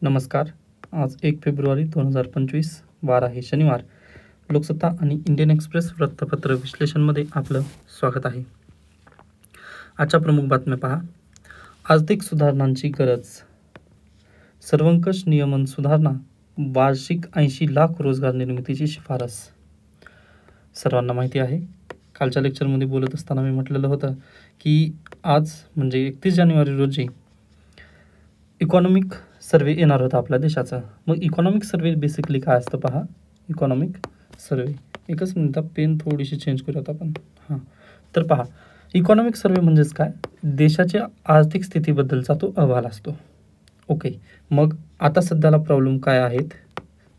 नमस्कार. आज 1 फेब्रुवारी 2025 वार आहे शनिवार. लोकसत्ता आणि इंडियन एक्सप्रेस वृत्तपत्र विश्लेषणमध्ये आपलं स्वागत आहे. आजच्या प्रमुख बातम्या पहा. आर्थिक सुधारणांची गरज. सर्वंकष नियमन सुधारणा. वार्षिक 80 लाख रोजगार निर्मितीची शिफारस. सर्वांना माहिती आहे, कालच्या लेक्चरमध्ये बोलत असताना मी म्हटलेलं होतं की आज म्हणजे 31 जानेवारी रोजी इकॉनॉमिक सर्वे येणार होता आपल्या देशाचा. मग इकॉनॉमिक सर्वे बेसिकली काय असतं पहा. इकॉनॉमिक सर्वे, एकच मिनिटात पेन थोडीशी चेंज करूयात आपण. तर पहा, इकॉनॉमिक सर्वे म्हणजेच काय, देशाच्या आर्थिक स्थितीबद्दलचा तो अहवाल असतो. ओके, मग आता सध्याला प्रॉब्लेम काय आहेत,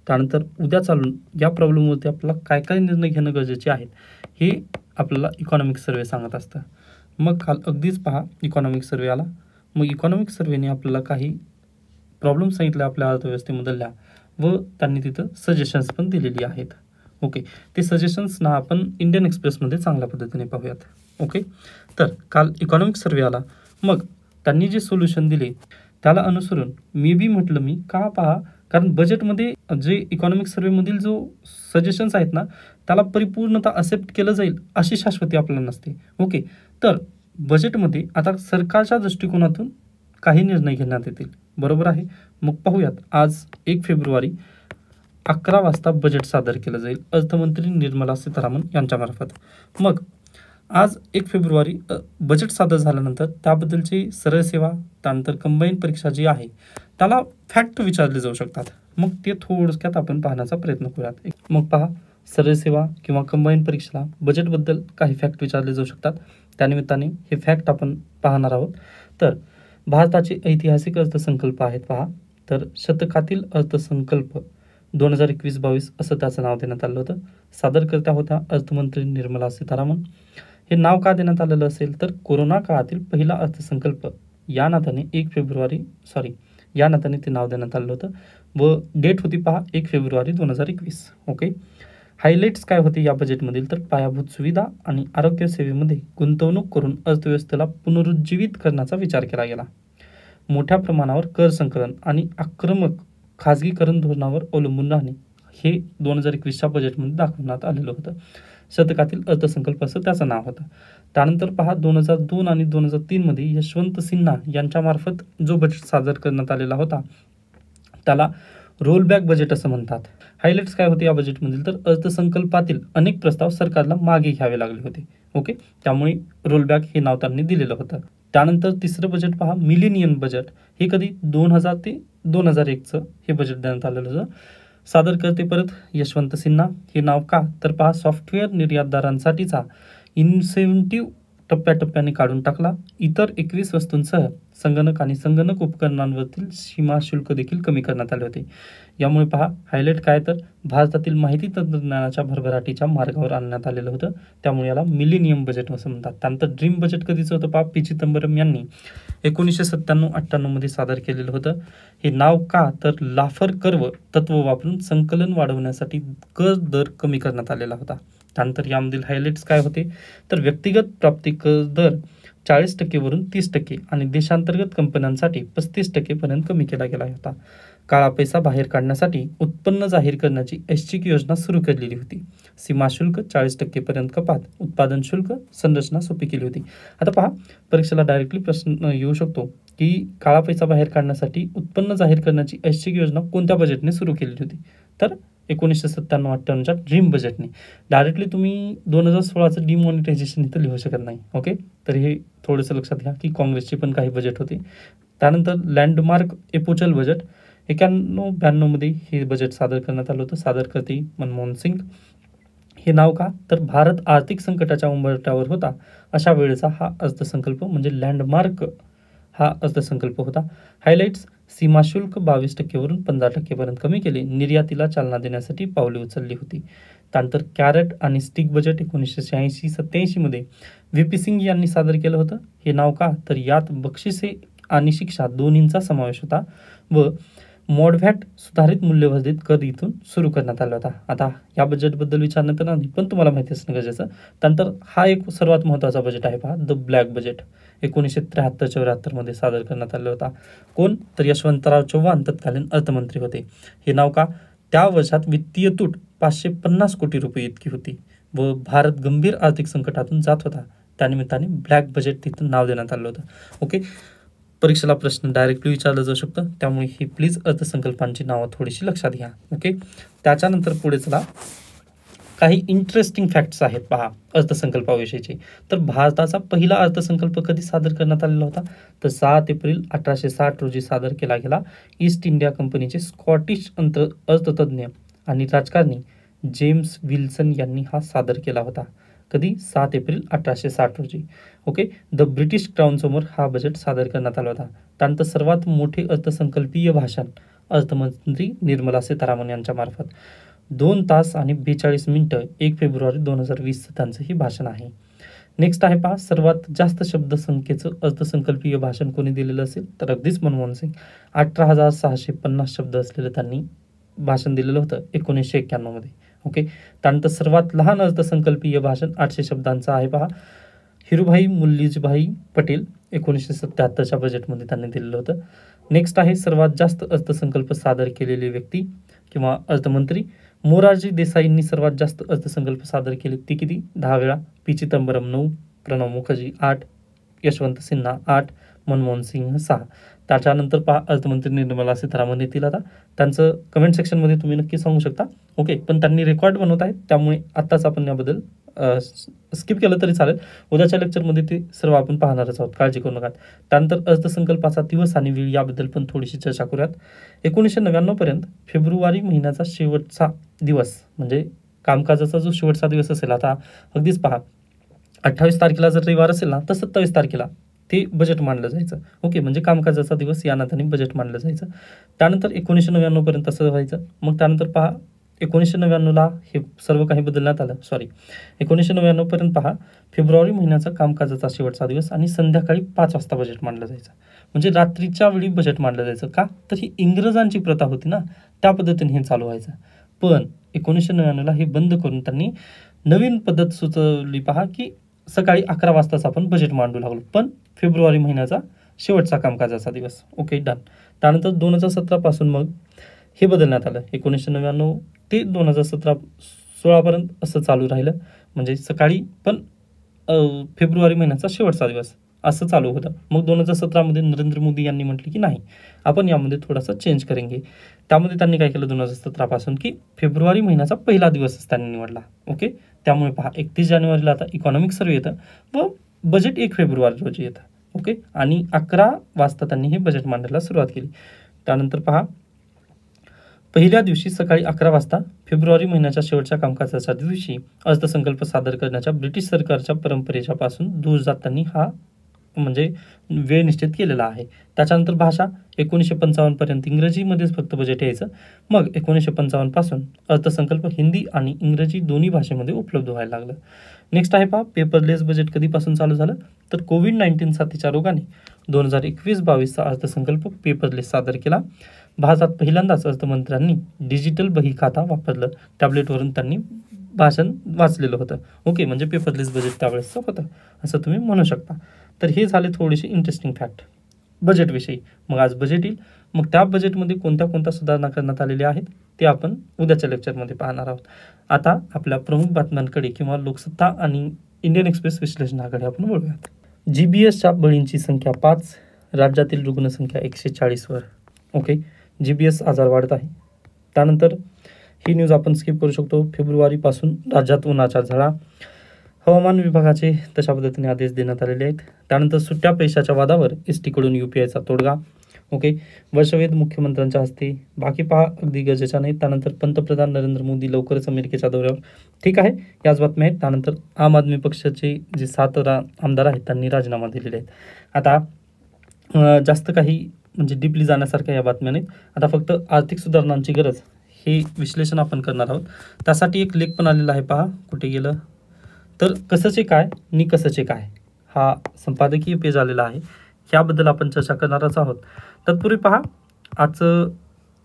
त्यानंतर उद्या चालून या प्रॉब्लेमवरती आपल्याला काय काय निर्णय घेणं गरजेचे आहेत हे आपल्याला इकॉनॉमिक सर्वे सांगत असतं. मग काल अगदीच पहा इकॉनॉमिक सर्वे आला. मग इकॉनॉमिक सर्वेने आपल्याला काही प्रॉब्लेम सांगितले आपल्या अर्थव्यवस्थेमधल्या, व त्यांनी तिथं सजेशन्स पण दिलेली आहेत. ओके, ते सजेशन्स ना आपण इंडियन एक्सप्रेसमध्ये चांगल्या पद्धतीने पाहूयात. ओके, तर काल इकॉनॉमिक सर्वे आला. मग त्यांनी जे सोल्युशन दिले त्याला अनुसरून मी म्हटलं का पहा, कारण बजेटमध्ये जे इकॉनॉमिक सर्वेमधील जो सजेशन्स आहेत ना, त्याला परिपूर्णता एक्सेप्ट केलं जाईल अशी शाश्वती आपल्याला नसते. ओके, तर बजेटमध्ये आता सरकारच्या दृष्टिकोनातून काही निर्णय घेण्यात येतील, बरोबर आहे. मग पाहूयात, आज 1 फेब्रुवारी 11 वाजता बजेट सादर केलं जाईल अर्थमंत्री निर्मला सीतारामन यांच्यामार्फत. मग आज 1 फेब्रुवारी बजेट सादर झाल्यानंतर त्याबद्दलची सरळ सेवा, त्यानंतर कंबाईन परीक्षा जी आहे त्याला फॅक्ट विचारले जाऊ शकतात. मग ते थोडक्यात आपण पाहण्याचा प्रयत्न करूयात. मग पहा, सरळ सेवा किंवा कंबाईन परीक्षेला बजेटबद्दल काही फॅक्ट विचारले जाऊ शकतात. त्यानिमित्ताने हे फॅक्ट आपण पाहणार आहोत. तर भारताचे ऐतिहासिक अर्थसंकल्प आहेत पहा. तर शतकातील अर्थसंकल्प 2021-22 असं त्याचं नाव देण्यात आलं होतं. सादरकर्त्या होत्या अर्थमंत्री निर्मला सीतारामन. हे नाव का देण्यात आलेलं असेल तर कोरोना काळातील पहिला अर्थसंकल्प या नात्याने या नात्याने ते नाव देण्यात आलं होतं. व डेट होती पहा 1 फेब्रुवारी 2021. ओके, हायलाईट्स काय होते या बजेटमधील तर पायाभूत सुविधा आणि आरोग्य सेवेमध्ये गुंतवणूक करून अर्थव्यवस्थेला पुनरुज्जीवित करण्याचा विचार केला गेला. मोठ्या प्रमाणावर कर संकलन आणि आक्रमक खाजगीकरण धोरणावर अवलंबून राहणे हे 2021च्या बजेटमध्ये दाखवण्यात आलेलं होतं. शतकातील अर्थसंकल्प असं त्याचं नाव होतं. त्यानंतर पहा, 2002 आणि 2003 मध्ये यशवंत सिन्हा यांच्यामार्फत जो बजेट सादर करण्यात आलेला होता त्याला रोलबॅक बजेट असं म्हणतात. हायलाइट्स काय होते या बजेटमधील तर अर्थसंकल्पातील अनेक प्रस्ताव सरकारला मागे घ्यावे लागले होते. ओके, त्यामुळे रोलबॅक हे नाव त्यांनी दिलेलं होतं. त्यानंतर तिसरं बजेट पहा, मिलेनियम बजेट. हे कधी 2000 ते 2001चं हे बजेट देण्यात आलेलं होतं. सादरकर्ते परत यशवंत सिन्हा. हे नाव का तर पहा, सॉफ्टवेअर निर्यातदारांसाठीचा इन्सेंटिव्ह टप्प्याटप्प्याने काढून टाकला. इतर 21 वस्तूंसह संगणक आणि संगणक उपकरणांवरील सीमा शुल्क देखील कमी करण्यात आले होते. यामुळे पहा, हायलाइट काय तर भारतातील माहिती तंत्रज्ञानाच्या भरभराटीच्या मार्गावर आणण्यात आलेलं होतं. त्यामुळे याला मिलेनियम बजेट असं म्हणतात. त्यानंतर ड्रीम बजेट कधीचं होतं पहा, पी चिदंबरम यांनी 1997-98 मध्ये सादर केलेलं होतं. हे नाव का तर लाफर कर्व तत्व वापरून संकलन वाढवण्यासाठी कर दर कमी करण्यात आलेला होता. त्यानंतर यामधील हायलाइट्स काय होते तर व्यक्तिगत प्राप्ती कर दर 40% वरून 30% आणि देशांतर्गत कंपन्यांसाठी 35% पर्यंत कमी केला गेला होता. काळा पैसा बाहेर काढण्यासाठी उत्पन्न जाहीर करण्याची ऐच्छिक योजना सुरू केलेली होती. सीमा शुल्क 40% पर्यंत कपात, उत्पादन शुल्क संरचना सोपी केली होती. आता पहा, परीक्षेला डायरेक्टली प्रश्न येऊ शकतो की काळा पैसा बाहेर काढण्यासाठी उत्पन्न जाहीर करण्याची ऐच्छिक योजना कोणत्या बजेटने सुरू केलेली होती तर 1997-98च्या ड्रीम बजेटने. डायरेक्टली तुम्ही 2016चं डिमॉनिटायझेशन इथं लिहू शकत नाही. ओके, तर हे थोडंसं लक्षात घ्या की काँग्रेसची पण काही बजेट होते. त्यानंतर लँडमार्क एपोचल बजेट 91-92 मध्ये हे बजेट सादर करण्यात आलं होतं. सादरकर्ते मनमोहन सिंग. हे नाव का तर भारत आर्थिक संकटाच्या उंबरठ्यावर होता अशा वेळेचा हा अर्थसंकल्प म्हणजे लँडमार्क हा अर्थसंकल्प होता. हायलाइट्स, सीमा शुल्क 22% वरून 15% पर्यंत कमी केले. निर्यातीला चालना देण्यासाठी पावले उचलली होती. त्यानंतर कॅरेट आणि स्टिक बजेट 1986-87 मध्ये व्ही.पी. सिंग यांनी सादर केलं होतं. हे नाव का तर यात बक्षिसे आणि शिक्षा दोन्हींचा समावेश होता व मॉडव्हॅट सुधारित मूल्यवर्धित कर इथून सुरू करण्यात आला होता. आता या बजेटबद्दल विचारण्यात येणार नाही, पण तुम्हाला माहिती असणं गरजेचं. त्यानंतर हा एक सर्वात महत्त्वाचा बजेट आहे पहा, द ब्लॅक बजेट 1973-74 मध्ये सादर करण्यात आला होता. कोण? तर यशवंतराव चव्हाण तत्कालीन अर्थमंत्री होते. हे नाव का? त्या वर्षात वित्तीय तूट 550 कोटी रुपये इतकी होती व भारत गंभीर आर्थिक संकटातून जात होता. त्यानिमित्ताने ब्लॅक बजेट तिथून नाव देण्यात आलं होतं. ओके, परीक्षेला प्रश्न डायरेक्टली विचारलं जाऊ शकतं, त्यामुळे ही प्लीज अर्थसंकल्पांची नावं थोडीशी लक्षात घ्या. ओके, त्याच्यानंतर पुढे चला, काही इंटरेस्टिंग फॅक्ट्स आहेत पहा अर्थसंकल्पाविषयीचे. तर भारताचा पहिला अर्थसंकल्प कधी सादर करण्यात आलेला होता? तर 7 एप्रिल 1860 रोजी सादर केला गेला. ईस्ट इंडिया कंपनीचे स्कॉटिश अर्थतज्ज्ञ आणि राजकारणी जेम्स विल्सन यांनी हा सादर केला होता. कधी? 7 एप्रिल 1860 रोजी. ओके, द ब्रिटिश क्राऊनसमोर हा बजेट सादर करण्यात आला होता. त्यानंतर सर्वात मोठे अर्थसंकल्पीय भाषण अर्थमंत्री निर्मला सीतारामन यांच्या मार्फत 2 तास आणि 42 मिनिटं 1 फेब्रुवारी 2020 त्यांचं ही भाषण आहे. नेक्स्ट आहे पहा, सर्वात जास्त शब्दसंख्येचं अर्थसंकल्पीय भाषण कोणी दिलेलं असेल? तर अगदीच मनमोहन सिंग. 18,650 शब्द असलेलं त्यांनी भाषण दिलेलं होतं 1991 मध्ये. ओके, त्यानंतर सर्वात लहान अर्थसंकल्पीय भाषण 800 शब्दांचं आहे पहा, हिरूभाई मुल्लूजीभाई पटेल 1977च्या बजेटमध्ये त्यांनी दिलेलं होतं. नेक्स्ट आहे सर्वात जास्त अर्थसंकल्प सादर केलेली व्यक्ती किंवा अर्थमंत्री मोरारजी देसाईंनी सर्वात जास्त अर्थसंकल्प सादर केले. ती किती? 10 वेळा. पी चिदंबरम 9, प्रणव मुखर्जी 8, यशवंत सिन्हा 8, मनमोहन सिंह 6. त्याच्यानंतर पहा अर्थमंत्री निर्मला सीतारामन येतील. आता त्यांचं कमेंट सेक्शनमध्ये तुम्ही नक्की सांगू शकता. ओके, पण त्यांनी रेकॉर्ड बनवत आहेत, त्यामुळे आत्ताच आपण याबद्दल स्किप केलं तरी चालेल. उद्याच्या लेक्चरमध्ये ते सर्व आपण पाहणारच आहोत, काळजी करू नका. त्यानंतर अर्थसंकल्पाचा दिवस आणि वेळ याबद्दल पण थोडीशी चर्चा करूयात. 1999 पर्यंत फेब्रुवारी महिन्याचा शेवटचा दिवस म्हणजे कामकाजाचा जो शेवटचा दिवस असेल, आता अगदीच पहा 28 तारखेला जर रविवार असेल ना, तर 27 तारखेला ते बजेट मांडलं जायचं. ओके, म्हणजे कामकाजाचा दिवस या नात्याने बजेट मांडलं जायचं. त्यानंतर 1999 पर्यंत असं व्हायचं. मग त्यानंतर पहा 1999ला हे सर्व काही बदलण्यात आलं. 1999 पर्यंत पहा फेब्रुवारी महिन्याचा कामकाजाचा शेवटचा दिवस आणि संध्याकाळी 5 वाजता बजेट मांडलं जायचं. म्हणजे रात्रीच्या वेळी बजेट मांडलं जायचं. का? तर ही इंग्रजांची प्रथा होती ना, त्या पद्धतीने हे चालू व्हायचं. पण 1999ला हे बंद करून त्यांनी नवीन पद्धत सुचवली पहा, की सकाळी 11 वाजताच आपण बजेट मांडू लागलो, पण फेब्रुवारी महिन्याचा शेवटचा कामकाजाचा दिवस. Okay, done. त्यानंतर 2017 पासून मग हे बदलण्यात आलं. 1999 ते 2016 पर्यंत असं चालू राहिलं. म्हणजे सकाळी पण फेब्रुवारी महिन्याचा शेवटचा दिवस असं चालू होतं. मग 2017 मध्ये नरेंद्र मोदी यांनी म्हटले की नाही, आपण यामध्ये थोडासा चेंज करेंगे. त्यामध्ये त्यांनी काय केलं 2017 पासून, की फेब्रुवारी महिन्याचा पहिला दिवसच त्यांनी निवडला. ओके, त्यामुळे पहा 31 जानेवारीला आता इकॉनॉमिक सर्वे येतं व बजेट 1 फेब्रुवारी रोजी येतं. ओके, आणि 11 वाजता त्यांनी हे बजेट मांडायला सुरुवात केली. त्यानंतर पहा पहिल्या दिवशी सकाळी 11 वाजता फेब्रुवारी महिन्याच्या शेवटच्या कामकाजाच्या दिवशी अर्थसंकल्प सादर करण्याच्या ब्रिटिश सरकारच्या परंपरेच्या पासून दूर जात त्यांनी हा म्हणजे वेळ निश्चित केलेला आहे. त्याच्यानंतर भाषा 1955 पर्यंत इंग्रजीमध्येच फक्त बजेट यायचं. मग 1955 पासून अर्थसंकल्प हिंदी आणि इंग्रजी दोन्ही भाषेमध्ये उपलब्ध व्हायला लागलं. नेक्स्ट आहे पहा पेपरलेस बजेट कधीपासून चालू झालं? तर कोविड-19 साथीच्या रोगाने 2021-22चा अर्थसंकल्प पेपरलेस सादर केला. भारतात पहिल्यांदाच अर्थमंत्र्यांनी डिजिटल बही खाता वापरलं. टॅबलेटवरून त्यांनी भाषण वाचलेलं होतं. ओके, म्हणजे पेपरलेस बजेट त्यावेळेसचं होतं असं तुम्ही म्हणू शकता. तर हे झाले थोडेसे इंटरेस्टिंग फॅक्ट बजेटविषयी. मग आज बजेट येईल, मग त्या बजेटमध्ये कोणत्या कोणत्या सुधारणा करण्यात आलेल्या आहेत ते आपण उद्याच्या लेक्चरमध्ये पाहणार आहोत. आता आपल्या प्रमुख बातम्यांकडे किंवा लोकसत्ता आणि इंडियन एक्सप्रेस विश्लेषणाकडे आपण वळूयात. GBSच्या बळींची संख्या 5, राज्यातील रुग्णसंख्या 140 वर. ओके, GBS आजार वाढत आहे. त्यानंतर ही न्यूज आपण स्किप करू शकतो. फेब्रुवारीपासून राज्यात उन्हाच्या झळा, हवामान विभागाचे तशा पद्धतीने आदेश देण्यात आलेले आहेत. त्यानंतर सुट्ट्या पैशाच्या वादावर ST कडून UPIचा तोडगा. ओके, वर्षवेध मुख्यमंत्र्यांच्या हस्ते. बाकी पहा अगदी गरजेच्या नाही. त्यानंतर पंतप्रधान नरेंद्र मोदी लवकरच अमेरिकेच्या दौऱ्यावर. ठीक आहे, याच बातम्या आहेत. त्यानंतर आम आदमी पक्षाचे जे 7 आमदार आहेत त्यांनी राजीनामा दिलेले आहेत. आता जास्त काही म्हणजे डीपली जाण्यासारख्या या बातम्या नाहीत. आता फक्त आर्थिक सुधारणांची गरज हे विश्लेषण आपण करणार आहोत. त्यासाठी एक लेख पण आलेला आहे पहा, कुठे गेलं तर कसंचे काय नि कसंचे काय हा संपादकीय पेज आलेला आहे. ह्याबद्दल आपण चर्चा करणारच आहोत. तत्पूर्वी पहा आजचं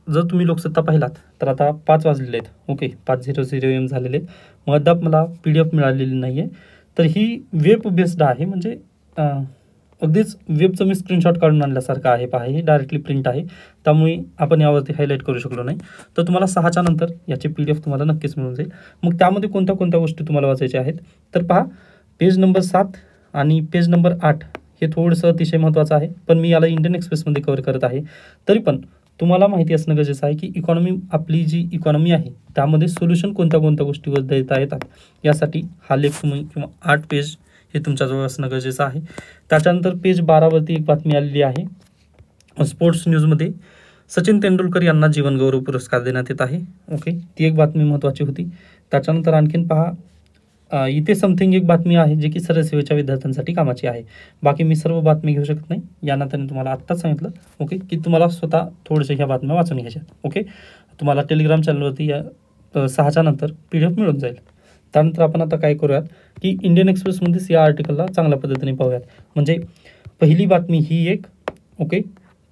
जर तुम्ही लोकसत्ता पाहिलात तर आता 5 वाजलेले आहेत. ओके, 5:00 AM झालेले आहेत. मग अद्याप मला PDF मिळालेली नाही आहे. तर ही वेब बेस्ड आहे, म्हणजे अगदीच वेबचं मी स्क्रीनशॉट काढून आणल्यासारखं आहे. पहा, ही डायरेक्टली प्रिंट आहे, त्यामुळे आपण यावरती हायलाईट करू शकलो नाही. तर तुम्हाला 6च्या नंतर याची PDF तुम्हाला नक्कीच मिळून जाईल. मग त्यामध्ये कोणत्या कोणत्या गोष्टी तुम्हाला वाचायच्या आहेत तर पहा, पेज नंबर 7 आणि पेज नंबर 8 हे थोडंसं अतिशय महत्त्वाचं आहे, पण मी याला इंडियन एक्सप्रेसमध्ये कव्हर करत आहे. तरी पण तुम्हाला माहिती असणं गरजेचं आहे की इकॉनॉमी, आपली जी इकॉनॉमी आहे त्यामध्ये सोल्युशन कोणत्या कोणत्या गोष्टीवर देता येतात, यासाठी हा लेख तुम्ही किंवा 8 पेज हे तुमच्याजवळ असणं गरजेचं आहे. त्याच्यानंतर पेज 12वरती एक बातमी आलेली आहे. स्पोर्ट्स न्यूजमध्ये सचिन तेंडुलकर यांना जीवनगौरव पुरस्कार देण्यात येत आहे. ओके, ती एक बातमी महत्त्वाची होती. त्याच्यानंतर आणखीन पहा, इथे समथिंग एक बातमी आहे जी की सरसेवेच्या विद्यार्थ्यांसाठी कामाची आहे. बाकी मी सर्व बातमी घेऊ शकत नाही, या नात्याने तुम्हाला आत्ताच सांगितलं. ओके, की तुम्हाला स्वतः थोडेसे ह्या बातम्या वाचून घ्यायच्या. ओके, तुम्हाला टेलिग्राम चॅनलवरती या 6च्या नंतर PDF मिळून जाईल. त्यानंतर आपण आता काय करूयात की इंडियन एक्सप्रेसमध्येच या आर्टिकलला चांगल्या पद्धतीने पाहूयात. म्हणजे पहिली बातमी ही एक. ओके,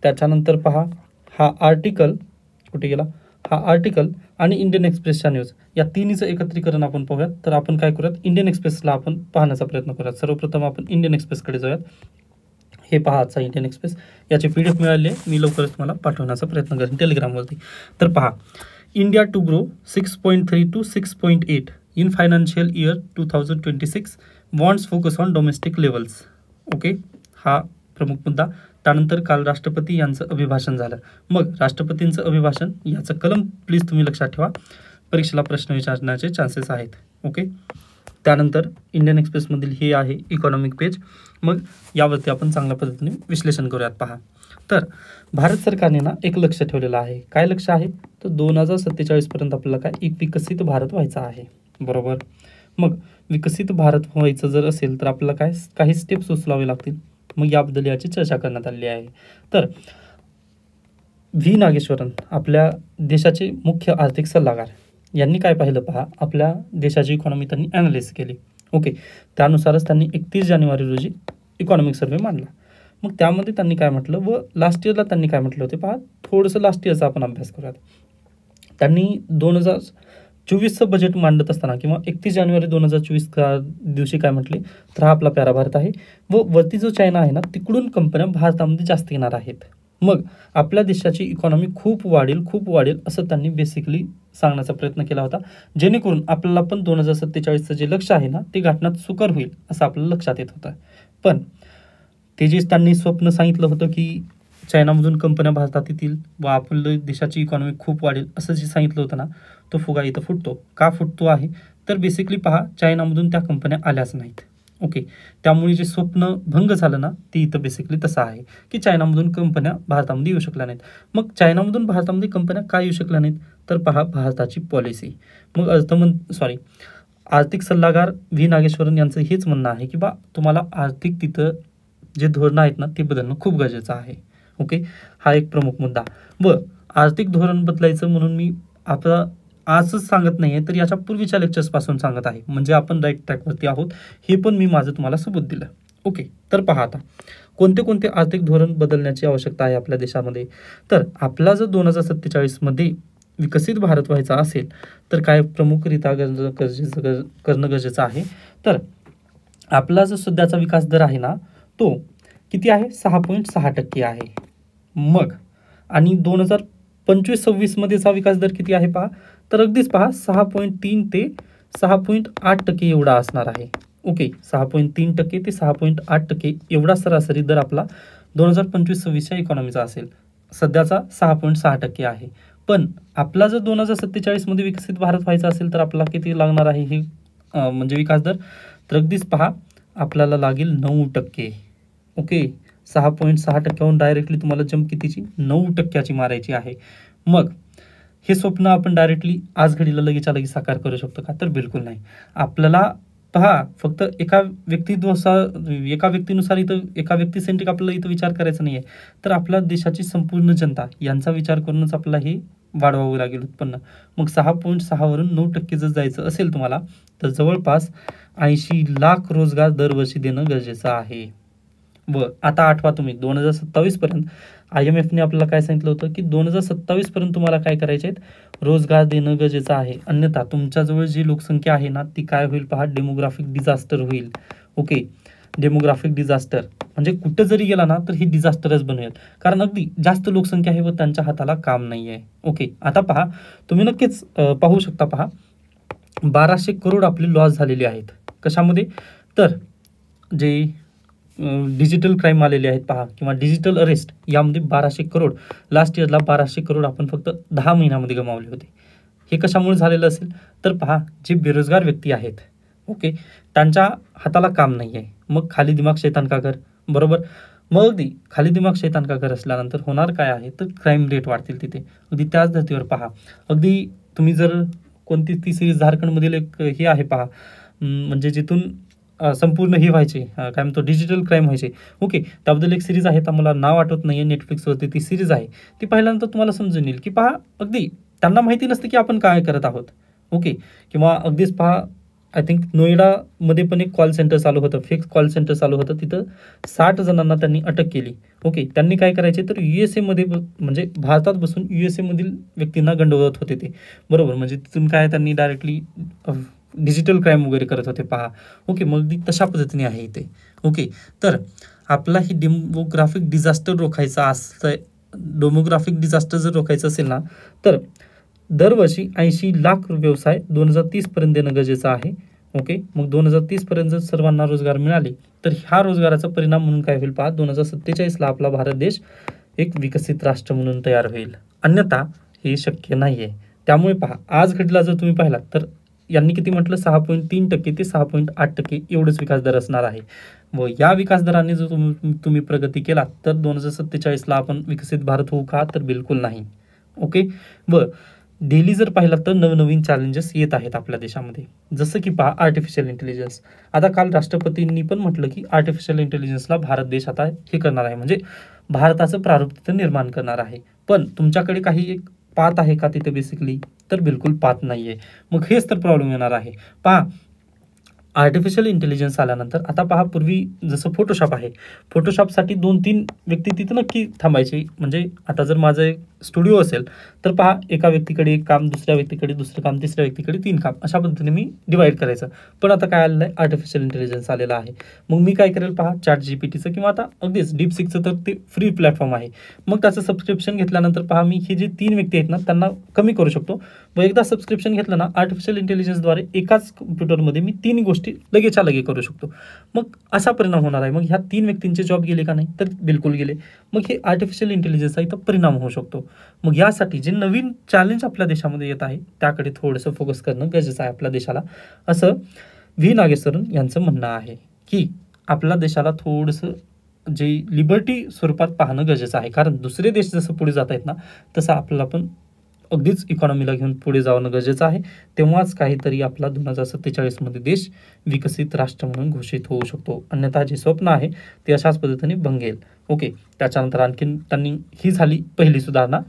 त्याच्यानंतर पहा, हा आर्टिकल कुठे गेला, हा आर्टिकल आणि इंडियन एक्सप्रेसच्या न्यूज या तिन्हीचं एकत्रीकरण आपण पाहूयात. तर आपण काय करूयात, इंडियन एक्सप्रेसला आपण पाहण्याचा प्रयत्न करूयात. सर्वप्रथम आपण इंडियन एक्सप्रेसकडे जाऊयात. हे पहा, आजचा इंडियन एक्सप्रेस, याची PDF मिळाली आहे. मी लवकरच तुम्हाला पाठवण्याचा प्रयत्न करेन टेलिग्रामवरती. तर पहा, India to grow 6.3 to 6.8 in financial year 2026 wants focus on domestic levels. Okay, हा प्रमुख मुद्दा. त्यानंतर काल राष्ट्रपती यांचं अभिभाषण झालं. मग राष्ट्रपतींचं अभिभाषण याचं कलम प्लीज तुम्ही लक्षात ठेवा, परीक्षेला प्रश्न विचारण्याचे चान्सेस आहेत. ओके, त्यानंतर इंडियन एक्सप्रेसमधील हे आहे इकॉनॉमिक पेज. मग यावरती आपण चांगल्या पद्धतीने विश्लेषण करूयात. पहा, तर भारत सरकारने ना एक लक्ष ठेवलेलं आहे. काय लक्ष आहे तर 2047 पर्यंत आपल्याला काय, एक विकसित भारत व्हायचा आहे. बरोबर. मग विकसित भारत व्हायचं जर असेल तर आपल्याला काय, काही स्टेप्स उचलावे लागतील. मग याबद्दल याची चर्चा करण्यात आली आहे. तर व्ही नागेश्वरन, आपल्या देशाचे मुख्य आर्थिक सल्लागार, यांनी काय पाहिलं पहा, आपल्या देशाची इकॉनॉमी त्यांनी ॲनालिसिस केली. ओके, त्यानुसारच त्यांनी 31 जानेवारी रोजी इकॉनॉमिक सर्व्हे मांडला. मग त्यामध्ये त्यांनी काय म्हटलं व लास्ट इयरला त्यांनी काय म्हटलं होते पहा, थोडंसं लास्ट इयरचा आपण अभ्यास करूयात. त्यांनी 2024चं बजेट मांडत असताना किंवा 31 जानेवारी 2024 दिवशी काय म्हटले तर हा आपला प्यारा भारत आहे व वरती जो चायना आहे ना, तिकडून कंपन्या भारतामध्ये जास्त येणार आहेत. मग आपल्या देशाची इकॉनॉमी खूप वाढेल असं त्यांनी बेसिकली सांगण्याचा प्रयत्न केला होता, जेणेकरून आपल्याला पण 2047चं जे लक्ष्य आहे ना ते गाठण्यात सुकर होईल असं आपल्याला लक्षात येत होतं. पण ते जे त्यांनी स्वप्न सांगितलं होतं की चायनामधून कंपन्या भारतात येतील व आपल्या देशाची इकॉनॉमी खूप वाढेल असं जे सांगितलं होतं ना, तो फुगा इथं फुटतो. का फुटतो आहे तर बेसिकली पहा, चायनामधून त्या कंपन्या आल्याच नाहीत. ओके, त्यामुळे जे स्वप्न भंग झालं ना ते इथं बेसिकली तसं आहे की चायनामधून कंपन्या भारतामध्ये येऊ शकल्या नाहीत. मग चायनामधून भारतामध्ये कंपन्या काय येऊ शकल्या नाहीत तर पहा, भारताची पॉलिसी. मग आर्थिक सल्लागार व्ही नागेश्वरन यांचं हेच म्हणणं आहे की बा, तुम्हाला आर्थिक तिथं जे धोरणं आहेत ना ते बदलणं खूप गरजेचं आहे. ओके, हा एक प्रमुख मुद्दा. व आर्थिक धोरण बदलायचं म्हणून मी आता आजच सांगत नाही आहे, तर याच्या पूर्वीच्या लेक्चर्सपासून सांगत आहे, म्हणजे आपण राईट ट्रॅकवरती आहोत, हे पण मी माझं तुम्हाला सबूत दिलं. ओके, तर पहा आता कोणते कोणते आर्थिक धोरण बदलण्याची आवश्यकता आहे आपल्या देशामध्ये. तर आपला जर 2047मध्ये विकसित भारत व्हायचा असेल तर काय प्रमुखरित्या करणं गरजेचं आहे. तर आपला जो सध्याचा विकास दर आहे ना तो किती आहे, 6.6% आहे. मग आणि 2025-26 मध्येचा विकास दर किती आहे पहा, तर अगदीच पहा 6.3 ते 6.8% एवढा असणार आहे. ओके, 6.3% ते 6.8% एवढा सरासरी दर आपला 2025-26च्या इकॉनॉमीचा असेल. सध्याचा 6.6% आहे. पण आपला जर 2047मध्ये विकसित भारत व्हायचा असेल तर आपल्याला किती लागणार आहे हे म्हणजे विकास दर, तर अगदीच पहा आपल्याला लागेल 9%. ओके, 6.6%हून डायरेक्टली तुम्हाला जंप कितीची 9%ची मारायची आहे. मग हे स्वप्न आपण डायरेक्टली आज घडीला लगेचच्या लगेच साकार करू शकतो का, तर बिलकुल नाही. आपल्याला पहा, फक्त एका व्यक्तीनुसार इथं, एका व्यक्तीसेंट्रिक आपल्याला इथं विचार करायचा नाही आहे, तर आपल्या देशाची संपूर्ण जनता यांचा विचार करूनच आपल्याला हे वाढवावं लागेल उत्पन्न. मग 6.6 वरून 9% जर जायचं असेल तुम्हाला तर जवळपास 80 लाख रोजगार दरवर्षी देणं गरजेचं आहे. व आता आठवा तुम्ही 2027 पर्यंत IMFने आपल्याला काय सांगितलं होतं की 2027 पर्यंत तुम्हाला काय करायचे आहेत, रोजगार देणं गरजेचं आहे. अन्यथा तुमच्याजवळ जी लोकसंख्या आहे ना ती काय होईल पहा, डेमोग्राफिक डिझास्टर होईल. ओके, डेमोग्राफिक डिझास्टर म्हणजे कुठं जरी गेला ना तर ही डिझास्टरच बनेल, कारण अगदी जास्त लोकसंख्या आहे व त्यांच्या हाताला काम नाही आहे. ओके, आता पहा तुम्ही नक्कीच पाहू शकता, पहा 1200 करोड आपले लॉस झालेले आहेत. कशामध्ये? तर जे डिजिटल क्राईम आलेले आहेत पहा, किंवा डिजिटल अरेस्ट, यामध्ये 1200 करोड, लास्ट इयरला 1200 करोड आपण फक्त 10 महिन्यामध्ये गमावले होते. हे कशामुळे झालेलं असेल? तर पहा, जे बेरोजगार व्यक्ती आहेत, ओके, त्यांच्या हाताला काम नाही आहे. मग खाली दिमाग शैतान का घर, बरोबर. मग अगदी खाली दिमाग शैतान का घर असल्यानंतर होणार काय आहे, तर क्राईम रेट वाढतील तिथे. अगदी त्याच धर्तीवर पहा, अगदी तुम्ही जर कोणती ती सिरीज झारखंडमधील एक हे आहे पहा, म्हणजे जिथून संपूर्ण हे व्हायचे, काय म्हणतो, डिजिटल क्राईम व्हायचे. ओके, त्याबद्दल एक सिरीज आहे, तर मला नाव आठवत नाही आहे, नेटफ्लिक्सवरती ती सिरीज आहे. ती पाहिल्यानंतर तुम्हाला समजून येईल की पहा, अगदी त्यांना माहिती नसतं की आपण काय करत आहोत. ओके, किंवा अगदीच पहा, आय थिंक नोएडामध्ये पण एक कॉल सेंटर चालू होतं, फेक कॉल सेंटर चालू होतं. तिथं 60 जणांना त्यांनी अटक केली. ओके, त्यांनी काय करायचे, तर USA म्हणजे भारतात बसून USA व्यक्तींना गंडवत होते ते, बरोबर. म्हणजे तिथून काय त्यांनी डायरेक्टली डिजिटल क्राईम वगैरे करत होते पहा. ओके, मग तशा पद्धतीने आहे इथे. ओके, तर आपला ही डेमोग्राफिक डिझास्टर रोखायचा असतं. डेमोग्राफिक डिझास्टर जर रोखायचं असेल ना, तर दरवर्षी 80 लाख व्यवसाय 2030 पर्यंत देणं गरजेचं आहे. ओके, मग 2030 पर्यंत जर सर्वांना रोजगार मिळाले तर ह्या रोजगाराचा परिणाम म्हणून काय होईल पहा, 2047ला आपला भारत देश एक विकसित राष्ट्र म्हणून तयार होईल. अन्यथा हे शक्य नाही आहे. त्यामुळे पहा, आज घडला जर तुम्ही पाहिलात तर यांनी किती म्हटलं, 6.3% ते 6.8% एवढंच विकास दर असणार आहे. व या विकास दराने जर तुम्ही प्रगती केला तर 2047ला आपण विकसित भारत होऊ का, तर बिलकुल नाही. ओके, व डेली जर पाहिलं तर नवनवीन चॅलेंजेस येत आहेत आपल्या देशामध्ये, जसं की पहा आर्टिफिशियल इंटेलिजन्स. आता काल राष्ट्रपतींनी पण म्हटलं की आर्टिफिशियल इंटेलिजन्सला भारत देश आता हे करणार आहे, म्हणजे भारताचं प्रारूप तिथं निर्माण करणार आहे. पण तुमच्याकडे काही एक पाथ आहे का तिथे बेसिकली, तर बिलकुल पाथ नाही आहे. मग हेच तर प्रॉब्लेम येणार आहे. पहा, आर्टिफिशियल इंटेलिजन्स आल्यानंतर आता पहा, पूर्वी जसं फोटोशॉप आहे, फोटोशॉपसाठी 2-3 व्यक्ती तिथं नक्की थांबायचे. म्हणजे आता जर माझं एक स्टुडिओ असेल तर पहा, एका व्यक्तीकडे एक काम, दुसऱ्या व्यक्तीकडे दुसरं काम, तिसऱ्या व्यक्तीकडे 3 काम, अशा पद्धतीने मी डिवाईड करायचं. पण आता काय आलेलं आहे, आर्टिफिशियल इंटेलिजन्स आलेला आहे. मग मी काय करेल पहा, ChatGPTचं किंवा आता अगदीच डीपसीकचं तर ते फ्री प्लॅटफॉर्म आहे. मग त्याचं सबस्क्रिप्शन घेतल्यानंतर पहा, मी हे जे 3 व्यक्ती आहेत ना त्यांना कमी करू शकतो. व एकदा सबस्क्रिप्शन घेतलं ना, आर्टिफिशियल इंटेलिजन्सद्वारे एकाच कम्प्युटरमध्ये मी 3 गोष्टी लगेच्या लगे करू शकतो. मग असा परिणाम होणार आहे. मग ह्या 3 व्यक्तींचे जॉब गेले का नाही, तर बिलकुल गेले. मग हे आर्टिफिशियल इंटेलिजन्सचा इथं परिणाम होऊ शकतो. मग यासाठी जे नवीन चॅलेंज आपल्या देशामध्ये येत आहे त्याकडे थोडंसं फोकस करणं गरजेचं आहे आपल्या देशाला, असं व्ही नागेश्वरन यांचं म्हणणं आहे की आपल्या देशाला थोडंसं जे लिबर्टी स्वरूपात पाहणं गरजेचं आहे. कारण दुसरे देश जसं पुढे जात आहेत ना, तसं आपल्याला पण अगदीच इकॉनॉमीला घेऊन पुढे जाणं गरजेचं आहे. तेव्हाच काहीतरी आपला 2047मध्ये देश विकसित राष्ट्र म्हणून घोषित होऊ शकतो. अन्यथा जे स्वप्न आहे ते अशाच पद्धतीने भंगेल. ओके, त्याच्यानंतर आणखीन त्यांनी ही झाली पहिली सुधारणा,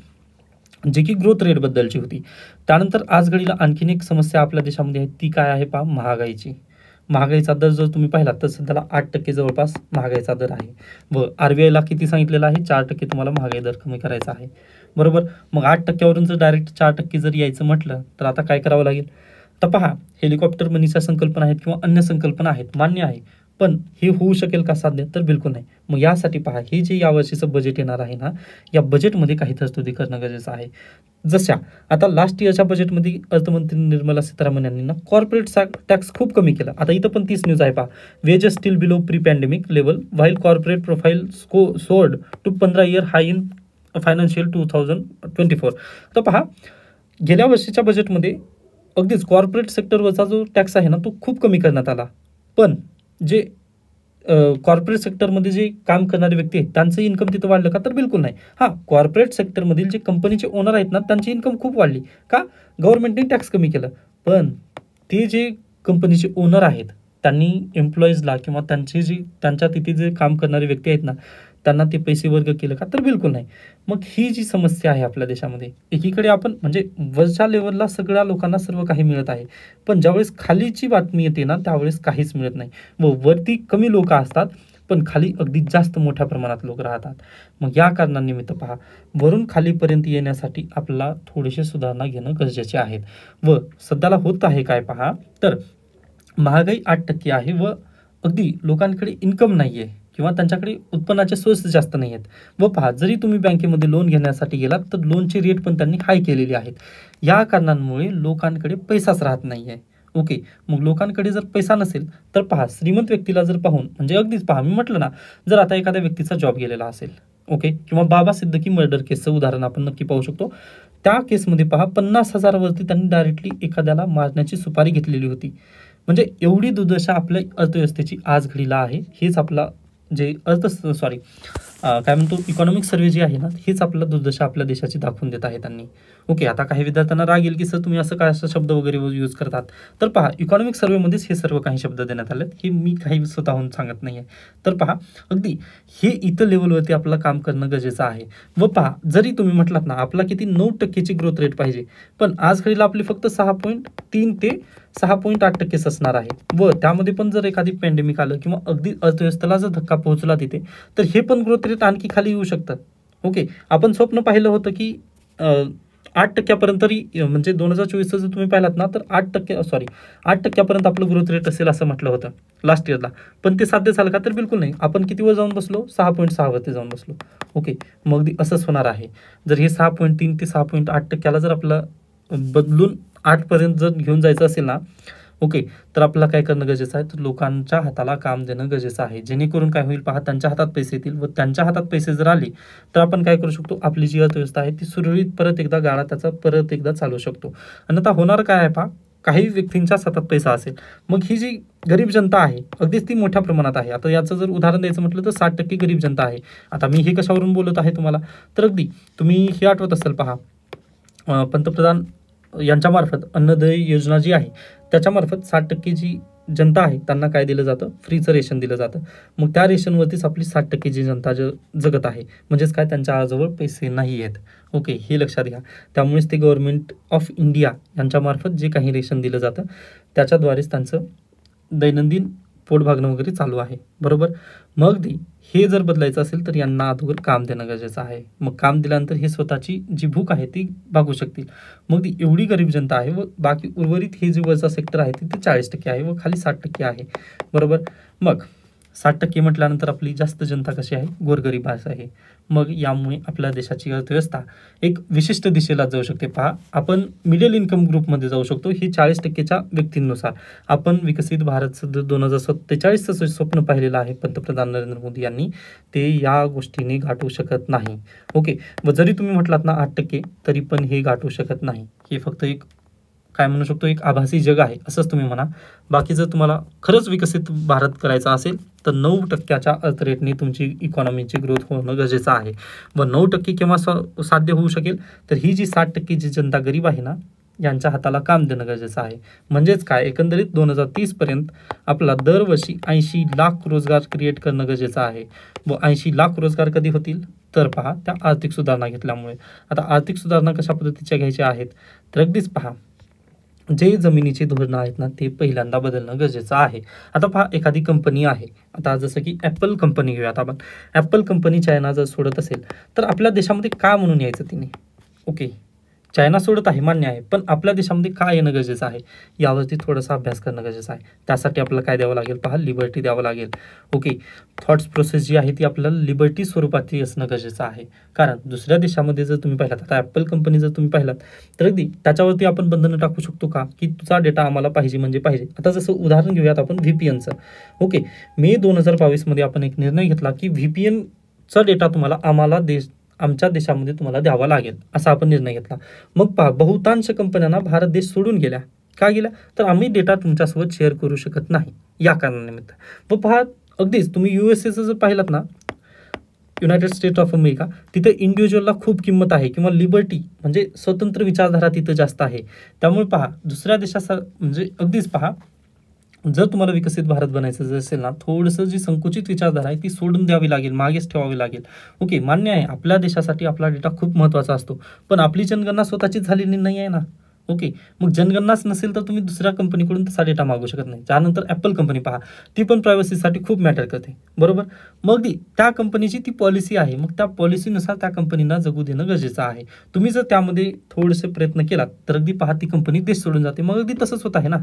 जे की ग्रोथ रेटबद्दलची होती. त्यानंतर आज घडीला आणखीन एक समस्या आपल्या देशामध्ये आहे, ती काय आहे पहा, महागाईची. महागाईचा दर जर तुम्ही पाहिलात तर सध्याला 8% जवळपास महागाईचा दर आहे. व RBIला किती सांगितलेलं आहे, 4% तुम्हाला महागाई दर कमी करायचा आहे, बरोबर. मग 8%वरून जर डायरेक्ट 4% जर यायचं म्हटलं तर आता काय करावं लागेल. तर पहा, हेलिकॉप्टर मनीच्या संकल्पना आहेत किंवा अन्य संकल्पना आहेत, मान्य आहे. पण हे होऊ शकेल का साध्य, तर बिलकुल नाही. मग यासाठी पहा, हे जे यावर्षीचं बजेट येणार आहे ना, या बजेटमध्ये काही तरतुदी करणं गरजेचं आहे. जशा आता लास्ट इयरच्या बजेटमध्ये अर्थमंत्री निर्मला सीतारामन यांनी ना कॉर्पोरेट टॅक्स खूप कमी केला. आता इथं पण 30 न्यूज आहे पहा, wages still below pre pandemic level while corporate profile soared to 15 year high in financial 2024. तर पहा, गेल्या वर्षीच्या बजेटमध्ये अगदीच कॉर्पोरेट सेक्टरवरचा जो टॅक्स आहे ना तो खूप कमी करण्यात आला. पण जे कॉर्पोरेट सेक्टरमध्ये जे काम करणारे व्यक्ती आहेत त्यांचं इन्कम तिथं वाढलं का, तर बिलकुल नाही. हां, कॉर्पोरेट सेक्टरमधील जे कंपनीचे ओनर आहेत ना त्यांची इन्कम खूप वाढली का, गव्हर्नमेंटने टॅक्स कमी केलं. पण ते जे कंपनीचे ओनर आहेत त्यांनी एम्प्लॉईजला किंवा त्यांच्या तिथे जे काम करणारे व्यक्ती आहेत ना त्यांना ते पैसे वर्ग केलं का, तर बिलकुल नाही. मग ही जी समस्या आहे आपल्या देशामध्ये, एकीकडे आपण म्हणजे वरच्या लेवलला सगळ्या लोकांना सर्व काही मिळत आहे, पण ज्यावेळेस खालीची बातमी येते ना त्यावेळेस काहीच मिळत नाही. व वरती कमी लोक असतात पण खाली अगदी जास्त मोठ्या प्रमाणात लोक राहतात. मग या कारणानिमित्त पहा, वरून खालीपर्यंत येण्यासाठी आपल्याला थोडेसे सुधारणा घेणं गरजेचे आहेत. व सध्याला होत आहे काय पहा, तर महागाई 8% आहे व अगदी लोकांकडे इन्कम नाही आहे किंवा त्यांच्याकडे उत्पन्नाचे सोर्स जास्त नाही आहेत. व पहा, जरी तुम्ही बँकेमध्ये लोन घेण्यासाठी गेलात तर लोनची रेट पण त्यांनी हाय केलेली आहेत. या कारणांमुळे लोकांकडे पैसाच राहत नाही आहे. ओके, मग लोकांकडे जर पैसा नसेल तर पहा, श्रीमंत व्यक्तीला जर पाहून, म्हणजे अगदीच पहा, मी म्हटलं ना, जर आता एखाद्या व्यक्तीचा जॉब गेलेला असेल, ओके, किंवा बाबा सिद्दीकी मर्डर केसचं उदाहरण आपण नक्की पाहू शकतो. त्या केसमध्ये पहा, 50,000 वरती त्यांनी डायरेक्टली एखाद्याला मारण्याची सुपारी घेतलेली होती. म्हणजे एवढी दुर्दशा आपल्या अर्थव्यवस्थेची आज घडीला आहे. हेच आपला जे काय म्हणतो, इकॉनॉमिक सर्वे जी आहे ना, हेच आपला दुर्दशा आपल्या देशाची दाखवून देत आहे त्यांनी. ओके, आता काही विद्यार्थ्यांना राग येईल की सर तुम्ही असं काय असं शब्द वगैरे यूज करतात. तर पहा, इकॉनॉमिक सर्वेमध्येच हे सर्व काही शब्द देण्यात आलेत, हे मी काही स्वतःहून सांगत नाही आहे. तर पहा, अगदी हे इथं लेवलवरती आपलं काम करणं गरजेचं आहे. व पहा, जरी तुम्ही म्हटलात ना आपला किती 9%ची ग्रोथ रेट पाहिजे, पण आज घडीला आपली फक्त 6.3 ते 6.8% असणार आहे. व त्यामध्ये पण जर एखादी पॅन्डेमिक आलं किंवा अगदी अर्थव्यवस्थेला जर धक्का पोहोचला तिथे, तर हे पण ग्रोथ रेट आणखी खाली येऊ शकतं. ओके, आपण स्वप्न पाहिलं होतं की 8%पर्यंत तरी, म्हणजे 2024 जर तुम्ही पाहिलात ना, तर 8%पर्यंत आपलं ग्रोथ रेट असेल असं म्हटलं होतं लास्ट इयरला. पण ते साध्य झालं का, तर बिलकुल नाही. आपण कितीवर जाऊन बसलो, 6.6 वरती जाऊन बसलो. ओके, मग असंच होणार आहे. जर हे 6.3 ते 6.8%ला जर आपलं बदलून 8पर्यंत जर घेऊन जायचं असेल ना, ओके, तर आपल्याला काय करणं गरजेचं आहे, तर लोकांच्या हाताला काम देणं गरजेचं आहे. जेणेकरून काय होईल पहा, त्यांच्या हातात पैसे येतील व त्यांच्या हातात पैसे जर आले तर आपण काय करू शकतो, आपली जी अर्थव्यवस्था आहे ती सुरळीत परत एकदा गाडा त्याचा परत एकदा चालू शकतो. आणि आता होणार काय आहे पहा, काही व्यक्तींच्या हातात पैसा असेल, मग ही जी गरीब जनता आहे अगदीच ती मोठ्या प्रमाणात आहे. आता याचं जर उदाहरण द्यायचं म्हटलं तर 60% गरीब जनता आहे. आता मी हे कशावरून बोलत आहे तुम्हाला, तर अगदी तुम्ही हे आठवत असेल पहा, पंतप्रधान यांच्यामार्फत अन्नदय योजना जी आहे त्याच्यामार्फत 60% जी जनता आहे त्यांना काय दिलं जातं, फ्रीचं रेशन दिलं जातं. मग त्या रेशनवरतीच आपली 60% जी जनता जगत आहे. म्हणजेच काय, त्यांच्या आजवळ पैसे नाही आहेत. ओके, हे लक्षात घ्या. त्यामुळेच ते गव्हर्नमेंट ऑफ इंडिया यांच्यामार्फत जे काही रेशन दिलं जातं त्याच्याद्वारेच त्यांचं दैनंदिन पोट भागणं वगैरे चालू आहे. बरोबर, मग हे जर बदलायचं असेल तर यांना अगोदर काम देणं गरजेचं आहे. मग काम दिल्यानंतर हे स्वतःची जी भूक आहे ती भागू शकतील. मग एवढी गरीब जनता आहे व बाकी उर्वरित हे जे वरचा सेक्टर आहे ते 40% आहे व खाली 60% आहे. बरोबर, मग 60% म्हटल्यानंतर आपली जास्त जनता कशी आहे, गोरगरीब आहे. मग यामुळे आपल्या देशाची अर्थव्यवस्था एक विशिष्ट दिशेला जाऊ शकते. पहा, आपण मिडल इन्कम ग्रुपमध्ये जाऊ शकतो. ही 40%च्या व्यक्तींनुसार आपण विकसित भारत 2047चं स्वप्न पाहिलेलं आहे पंतप्रधान नरेंद्र मोदी यांनी, ते या गोष्टीने गाठू शकत नाही. ओके, व जरी तुम्ही म्हटलात ना 8%, तरी पण हे गाठू शकत नाही. हे फक्त एक काय म्हणू शकतो, एक आभासी जग आहे असंच तुम्ही म्हणा. बाकी जर तुम्हाला खरंच विकसित भारत करायचा असेल तर 9%च्या अर्थ रेटने तुमची इकॉनॉमीची ग्रोथ होणं गरजेचं आहे. व 9% केव्हा साध्य होऊ शकेल, तर ही जी 60% जी जनता गरीब आहे ना, यांच्या हाताला काम देणं गरजेचं आहे. म्हणजेच काय, एकंदरीत 2030 पर्यंत आपला दरवर्षी 80 लाख रोजगार क्रिएट करणं गरजेचं आहे. व 80 लाख रोजगार कधी होतील, तर पहा, त्या आर्थिक सुधारणा घेतल्यामुळे. आता आर्थिक सुधारणा कशा पद्धतीच्या घ्यायच्या आहेत, तर अगदीच पहा, जे जमिनीची धोरणं आहेत ना ते पहिल्यांदा बदलणं गरजेचं आहे. आता पहा, एखादी कंपनी आहे, आता जसं की ॲपल कंपनी घेऊयात आपण. ॲपल कंपनी चायना जर सोडत असेल तर आपल्या देशामध्ये का म्हणून यायचं तिने. ओके, चायना सोडत आहे मान्य आहे, पण आपल्या देशामध्ये काय येणं गरजेचं आहे यावरती थोडासा अभ्यास करणं गरजेचं आहे. त्यासाठी आपल्याला काय द्यावं लागेल पहा, लिबर्टी द्यावं लागेल. ओके, थॉट्स प्रोसेस जी आहे ती आपल्याला लिबर्टी स्वरूपाची असणं गरजेचं आहे. कारण दुसऱ्या देशामध्ये जर तुम्ही पाहिलात, आता ॲपल कंपनी जर तुम्ही पाहिलात तर अगदी त्याच्यावरती आपण बंधनं टाकू शकतो का, की तुझा डेटा आम्हाला पाहिजे म्हणजे पाहिजे. आता जसं उदाहरण घेऊयात आपण VPNचं. ओके, मे 2022मध्ये आपण एक निर्णय घेतला की VPNचा डेटा तुम्हाला आमच्या देशामध्ये तुम्हाला द्यावा लागेल, असा आपण निर्णय घेतला. मग पहा, बहुतांश कंपन्यांना भारत देश सोडून गेल्या. का गेल्या, तर आम्ही डेटा तुमच्यासोबत शेअर करू शकत नाही या कारणानिमित्त. व पहा, अगदीच तुम्ही USA जर पाहिलात ना, युनायटेड स्टेट ऑफ अमेरिका, तिथे इंडिव्हिज्युअलला खूप किंमत आहे किंवा लिबर्टी म्हणजे स्वतंत्र विचारधारा तिथं जास्त आहे. त्यामुळे पहा, दुसऱ्या देशाचा म्हणजे अगदीच पहा, जर तुम्हाला विकसित भारत बनायचं जर असेल ना, थोडंसं जी संकुचित विचारधारा आहे ती सोडून द्यावी लागेल, मागेच ठेवावी लागेल. ओके, मान्य आहे आपल्या देशासाठी आपला डेटा खूप महत्त्वाचा असतो, पण आपली जनगणना स्वतःचीच झालेली नाही आहे ना. ओके, मग जनगणनाच नसेल तर तुम्ही दुसऱ्या कंपनीकडून तसा डेटा मागू शकत नाही. त्यानंतर ॲपल कंपनी पहा, ती पण प्रायव्हसीसाठी खूप मॅटर करते, बरोबर. मग त्या कंपनीची ती पॉलिसी आहे, मग त्या पॉलिसीनुसार त्या कंपनीला जगू देणं गरजेचं आहे. तुम्ही जर त्यामध्ये थोडेसे प्रयत्न केलात तर अगदी पहा ती कंपनी देश सोडून जाते. मग अगदी तसंच होत आहे ना.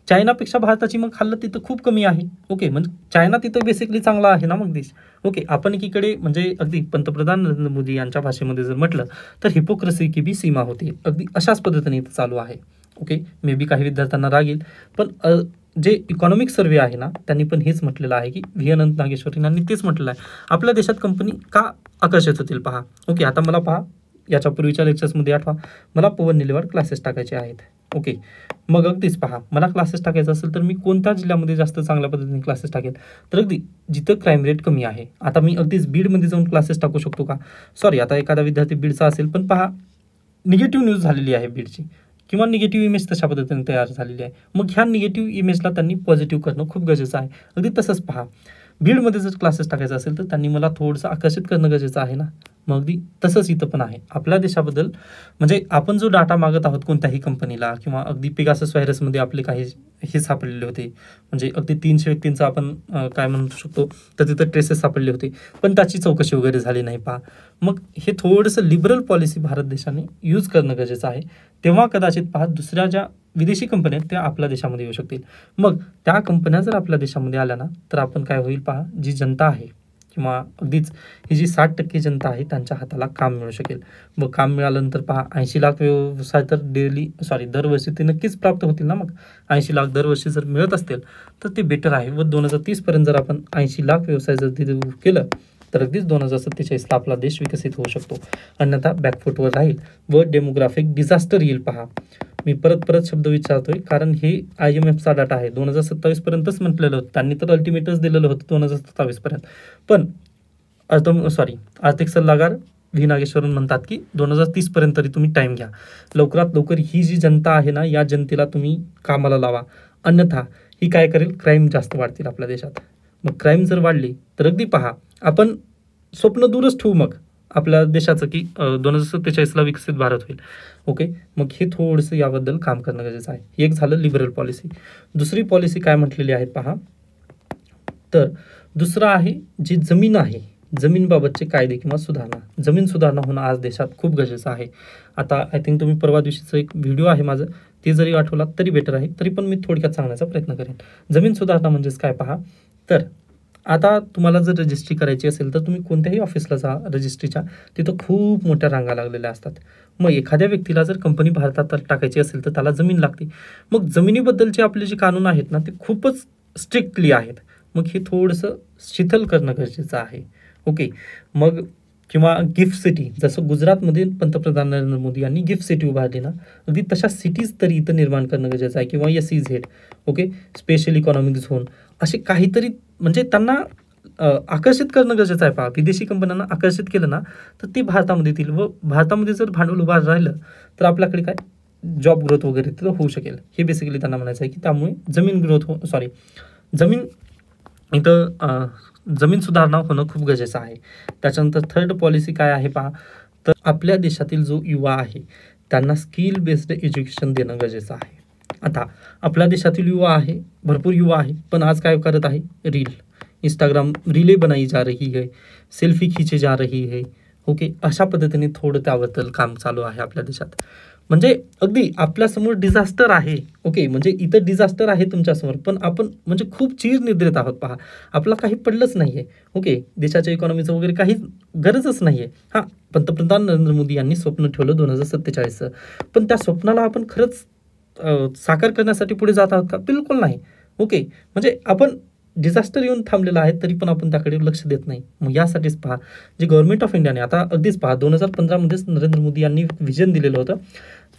चायनापेक्षा भारताची मग खाल्लं तिथं खूप कमी आहे. ओके, म्हणजे चायना तिथं बेसिकली चांगला आहे ना मग देश. ओके, आपण एकीकडे म्हणजे अगदी पंतप्रधान नरेंद्र मोदी यांच्या भाषेमध्ये जर म्हटलं तर हिपोक्रेसी की भी सीमा होती. अगदी अशाच पद्धतीने इथं चालू आहे. ओके, मे बी काही विद्यार्थ्यांना राग येईल, पण जे इकॉनॉमिक सर्वे आहे ना त्यांनी पण हेच म्हटलेलं आहे की व्ही अनंत नागेश्वरी यांनी तेच म्हटलेलं आहे, आपल्या देशात कंपनी का आकर्षित होतील पहा. ओके, आता मला पहा याच्या पूर्वीच्या लेक्चर्समध्ये आठवा, मला पवन निलेवाड क्लासेस टाकायचे आहेत. ओके, मग अगदीच पहा मला क्लासेस टाकायचं असेल तर मी कोणत्या जिल्ह्यामध्ये जास्त चांगल्या पद्धतीने क्लासेस टाकेल, तर अगदी जिथं क्राईम रेट कमी आहे. आता मी अगदीच बीडमध्ये जाऊन क्लासेस टाकू शकतो का? सॉरी, आता एखादा विद्यार्थी बीडचा असेल, पण पहा निगेटिव्ह न्यूज झालेली आहे बीडची, किंवा निगेटिव्ह इमेज तशा पद्धतीने तयार झालेली आहे. मग ह्या निगेटिव्ह इमेजला त्यांनी पॉझिटिव्ह करणं खूप गरजेचं आहे. अगदी तसंच पहा, बीडमध्ये जर क्लासेस टाकायचं असेल तर त्यांनी मला थोडंसं आकर्षित करणं गरजेचं आहे ना. मग अगदी तसंच इथं पण आहे. आपल्या देशाबद्दल म्हणजे आपण जो डाटा मागत आहोत कोणत्याही कंपनीला, किंवा अगदी पेगासस व्हायरसमध्ये आपले काही हे सापडलेले होते, म्हणजे अगदी 300 व्यक्तींचा आपण काय म्हणू शकतो, तर तिथं ट्रेसेस सापडले होते, पण त्याची चौकशी वगैरे झाली नाही पहा. मग हे थोडंसं लिबरल पॉलिसी भारत देशाने यूज करणं गरजेचं आहे. तेव्हा कदाचित पहा दुसऱ्या ज्या विदेशी कंपन्या आहेत त्या आपल्या देशामध्ये येऊ शकतील. मग त्या कंपन्या जर आपल्या देशामध्ये आल्या ना तर आपण काय होईल पहा, जी जनता आहे किंवा अगदीच ही जी 60% जनता आहे त्यांच्या हाताला काम मिळू शकेल. मग काम मिळाल्यानंतर पहा 80 लाख व्यवसाय तर दरवर्षी ते नक्कीच प्राप्त होतील ना. मग 80 लाख दरवर्षी जर मिळत असतील तर ते बेटर आहे. व 2030 पर्यंत जर आपण 80 लाख व्यवसाय जर तिथे केलं तर अगदीच 2047ला आपला देश विकसित होऊ शकतो. अन्यथा बॅकफुटवर राहील व डेमोग्राफिक डिझास्टर येईल पहा. मी परत शब्द विचारतोय कारण हे IMFचा डाटा आहे. 2027 पर्यंतच म्हटलेलं होतं त्यांनी, तर अल्टिमेटच दिलेलं होतं 2027 पर्यंत. पण आर्थिक सल्लागार व्ही नागेश्वरन म्हणतात की 2030 पर्यंत तरी तुम्ही टाइम घ्या. लवकरात लवकर ही जी जनता आहे ना या जनतेला तुम्ही कामाला लावा, अन्यथा ही काय करेल, क्राईम जास्त वाढतील आपल्या देशात. मग क्राईम जर वाढली तर अगदी पहा आपण स्वप्न दूरच ठेवू मग आपल्या देशाचं की 2047ला विकसित भारत होईल. ओके, मग हे थोडंसं याबद्दल काम करणं गरजेचं आहे. एक झालं लिबरल पॉलिसी. दुसरी पॉलिसी काय म्हटलेली आहे पहा, तर दुसरं आहे जी जमीन आहे, जमीनबाबतचे कायदे किंवा सुधारणा. जमीन सुधारणा होणं आज देशात खूप गरजेचं आहे. आता आय थिंक तुम्ही परवा दिवशीचं एक व्हिडिओ आहे माझं, ते जरी आठवलात तरी बेटर आहे, तरी पण मी थोडक्यात सांगण्याचा प्रयत्न करेन. जमीन सुधारणा म्हणजेच काय पहा, तर आता तुम्हाला जर रजिस्ट्री करायची असेल तर तुम्ही कोणत्याही ऑफिसला जा रजिस्ट्रीच्या, तिथं खूप मोठ्या रांगा लागलेल्या असतात. मग एखाद्या व्यक्तीला जर कंपनी भारतात टाकायची असेल तर त्याला जमीन लागते. मग जमिनीबद्दलचे आपले जे कानून आहेत ना ते खूपच स्ट्रिक्टली आहेत. मग हे थोडंसं शिथिल करणं गरजेचं आहे. ओके, मग किंवा गिफ्ट सिटी, जसं गुजरातमध्ये पंतप्रधान नरेंद्र मोदी यांनी गिफ्ट सिटी उभारली ना, अगदी तशा सिटीज तरी इथं निर्माण करणं गरजेचं आहे. किंवा SEZ, okay, special economic zone, असे काहीतरी म्हणजे त्यांना आकर्षित करणं गरजेचं आहे पहा. विदेशी कंपन्यांना आकर्षित केलं ना तर ते भारतामध्ये येतील, व भारतामध्ये जर भांडवल उभा राहिलं तर आपल्याकडे काय जॉब ग्रोथ वगैरे तर होऊ शकेल. हे बेसिकली त्यांना म्हणायचं आहे की त्यामुळे जमीन सुधारणा होणं खूप गरजेचं आहे. त्याच्यानंतर थर्ड पॉलिसी काय आहे पहा, तर आपल्या देशातील जो युवा आहे त्यांना स्किल बेस्ड एज्युकेशन देणं गरजेचं आहे. आता आपल्या देशातील युवा आहे, भरपूर युवा आहे, पण आज काय करत आहे, इंस्टाग्राम रीले बनाई जा रही है, सेल्फी खींची जा रही है. ओके, अशा पद्धतीने थोडं त्याबद्दल काम चालू आहे आपल्या देशात. म्हणजे अगदी आपल्यासमोर डिझास्टर आहे. ओके, म्हणजे इथं डिझास्टर आहे तुमच्यासमोर, पण आपण म्हणजे खूप चिरनिद्रित आहोत पहा. आपला काही पडलंच नाही आहे. ओके, देशाच्या इकॉनॉमीचं वगैरे काही गरजच नाही आहे. हां, पंतप्रधान नरेंद्र मोदी यांनी स्वप्न ठेवलं 2047चं, पण त्या स्वप्नाला आपण खरंच साकार करण्यासाठी पुढे जात आहोत का? बिलकुल नाही. ओके, म्हणजे आपण डिझास्टर येऊन थांबलेला आहे तरी पण आपण त्याकडे लक्ष देत नाही. मग यासाठीच पहा जे गव्हर्नमेंट ऑफ इंडियाने आता अगदीच पहा 2015मध्येच नरेंद्र मोदी यांनी व्हिजन दिलेलं होतं.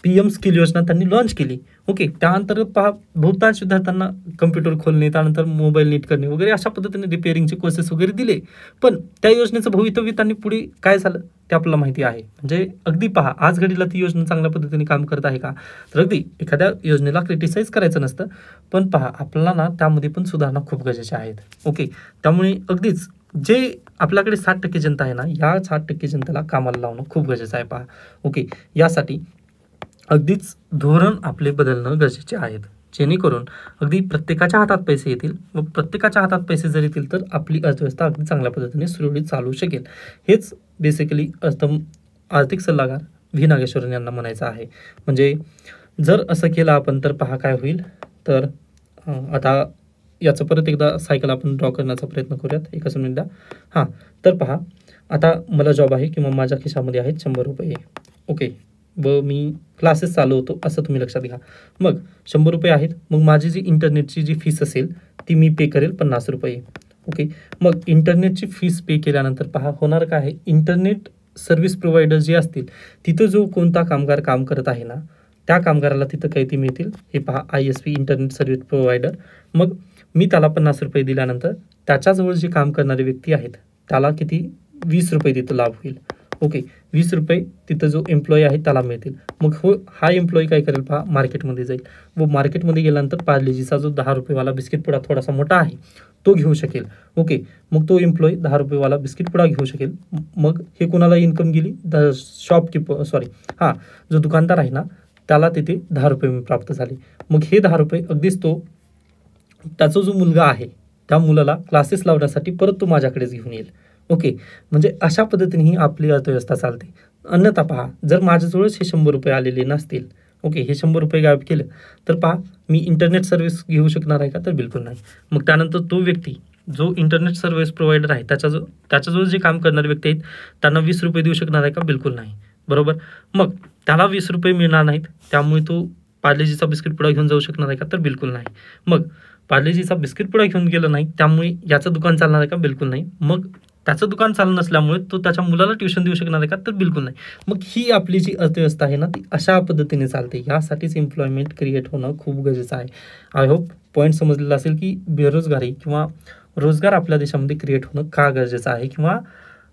PM स्किल योजना त्यांनी लॉन्च केली. ओके, त्या अंतर्गत पहा बहुतांश विद्यार्थ्यांना कम्प्युटर खोलणे, त्यानंतर मोबाईल नीट करणे वगैरे अशा पद्धतीने रिपेअरिंगचे कोर्सेस वगैरे दिले. पण त्या योजनेचं भवितव्य त्यांनी पुढे काय झालं ते आपल्याला माहिती आहे. म्हणजे अगदी पहा आज घडीला ती योजना चांगल्या पद्धतीने काम करत आहे का, तर अगदी एखाद्या योजनेला क्रिटिसाइज करायचं नसतं, पण पहा आपल्याला ना त्यामध्ये पण सुधारणा खूप गरजेच्या आहेत. ओके, त्यामुळे अगदीच जे आपल्याकडे 60% जनता आहे ना, या 60% जनतेला कामाला लावणं खूप गरजेचं आहे पहा. ओके, यासाठी अगदीच धोरण आपले बदलणं गरजेचे आहेत, जेणेकरून अगदी प्रत्येकाच्या हातात पैसे येतील व प्रत्येकाच्या हातात पैसे जर येतील तर आपली अर्थव्यवस्था अगदी चांगल्या पद्धतीने सुरळीत चालू शकेल. हेच बेसिकली आर्थिक सल्लागार व्ही नागेश्वरन यांना म्हणायचं आहे. म्हणजे जर असं केलं आपण तर पहा काय होईल. तर आता याचं परत एकदा सायकल आपण ड्रॉ करण्याचा प्रयत्न करूयात. एकच मिनिट द्या. हां, तर पहा आता मला जॉब आहे किंवा माझ्या खिशामध्ये आहेत 100 रुपये. ओके, व मी क्लासेस चालवतो असं तुम्ही लक्षात घ्या. मग 100 रुपये आहेत. मग माझी जी इंटरनेटची जी फीस असेल ती मी पे करेल 50 रुपये. ओके, मग इंटरनेटची फीस पे केल्यानंतर पहा होणार काय आहे, इंटरनेट सर्व्हिस प्रोव्हायडर जे असतील तिथं जो कोणता कामगार काम करत आहे ना त्या कामगाराला तिथं काही ती मिळतील. हे पहा ISP इंटरनेट सर्व्हिस प्रोव्हायडर. मग मी त्याला 50 रुपये दिल्यानंतर त्याच्याजवळ जे काम करणारे व्यक्ती आहेत त्याला किती 20 रुपये तिथं लाभ होईल. ओके, 20 रुपये तिथं जो एम्प्लॉई आहे त्याला मिळतील. मग हा एम्प्लॉई काय करेल पहा, मार्केटमध्ये जाईल व मार्केटमध्ये गेल्यानंतर पार्लेजीचा जो 10 रुपयेवाला बिस्किट पुडा थोडासा मोठा आहे तो घेऊ शकेल. ओके, मग तो एम्प्लॉई 10 रुपयेवाला बिस्किट पुडा घेऊ शकेल. मग हे कोणाला इन्कम गेली, शॉपकीपर जो दुकानदार आहे ना त्याला तिथे 10 रुपये प्राप्त झाले. मग हे 10 रुपये अगदीच त्याचा जो मुलगा आहे त्या मुलाला क्लासेस लावण्यासाठी परत तो माझ्याकडेच घेऊन येईल. ओके, म्हणजे अशा पद्धतीने ही आपली अर्थव्यवस्था चालते. अन्यथा पहा जर माझ्याजवळच हे 100 रुपये आलेले नसतील, ओके, हे 100 रुपये गायब केलं तर पहा मी इंटरनेट सर्व्हिस घेऊ शकणार आहे का, तर बिलकुल नाही. मग त्यानंतर तो व्यक्ती जो इंटरनेट सर्व्हिस प्रोव्हायडर आहे त्याच्याजवळ जे काम करणारे व्यक्ती आहेत त्यांना 20 रुपये देऊ शकणार आहे का, बिलकुल नाही. बरोबर. मग त्याला 20 रुपये मिळणार नाहीत त्यामुळे तो पार्लेजीचा बिस्किट पुडा घेऊन जाऊ शकणार आहे का, तर बिलकुल नाही. मग पार्लेजीचा बिस्किट पुडा घेऊन गेला नाही त्यामुळे याचं दुकान चालणार आहे का, बिलकुल नाही. मग त्याचं दुकान चालू नसल्यामुळे तो त्याच्या मुलाला ट्युशन देऊ शकणार आहे का, तर बिलकुल नाही. मग ही आपली जी अर्थव्यवस्था आहे ना ती अशा पद्धतीने चालते. यासाठीच एम्प्लॉयमेंट क्रिएट होणं खूप गरजेचं आहे. आय होप पॉईंट समजलेला असेल की बेरोजगारी किंवा रोजगार आपल्या देशामध्ये क्रिएट होणं का गरजेचं आहे, किंवा